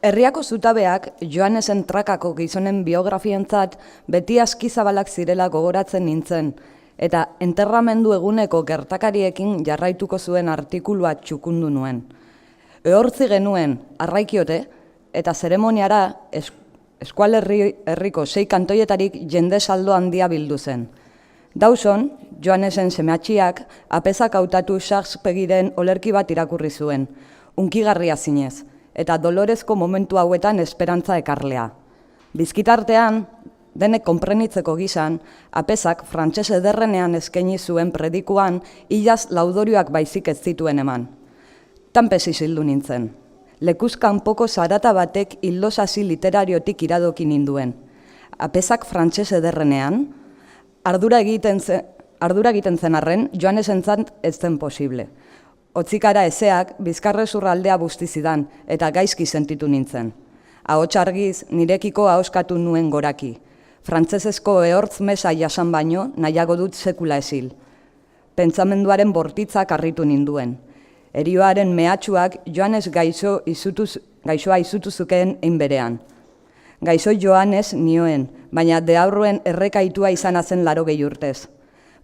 Herriako zutabeak Joanesen trakako gizonen biografientzat beti askizabalak zirela gogoratzen nintzen, eta enterramendu eguneko gertakariekin jarraituko zuen artikulua txukundu nuen. Ehortzi genuen arraikiote eta zeremoniara eskualerriko 6 kantoietarik jende saldo handia bildu zen. Dawson, Joanesen semeatxiak, apezak hautatu Shakespearen olerki bat irakurri zuen, hunkigarria zinez, eta dolorezko momentu hauetan esperantza ekarlea. Bizkitartean, denek konprenitzeko gizan, apezak frantses ederrenean eskaini zuen predikuan ilaz laudorioak baizik ez zituen eman. Tanpes isildu nintzen. Lekuz kanpoko zarata batek hildosasi literariotik iradoki ninduen. Apezak frantses ederrenean, ardura egiten zen arren, Joanesentzat ez zen posible. Otzikara ezeak bizkarrezurra aldea bustizidan eta gaizki sentitu nintzen. Ahots argiz nirekiko ahoskatu nuen goraki. Frantsesezko ehortz mesa jasan baino nahiago dut sekula esil. Pentsamenduaren bortitzak harritu ninduen. Erioaren mehatxuak Joanes gaixoa izutu zukeen einberean. Gaixo Joanes nioen, baina deaurruen errekaitua izan zen 80 urtez.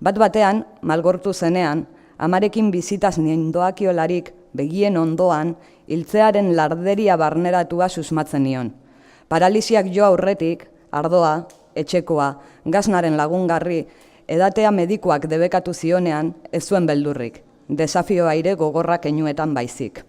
Bat-batean, malgortu zenean, amarekin bizitaz nindoakiolarik begien ondoan, hiltzearen larderia barneratua susmatzen nion. Paralisiak jo aurretik, ardoa, etxekoa, gaznaren lagungarri, edatea medikuak debekatu zionean, ez zuen beldurrik. Desafio aire gogorrak keinuetan baizik.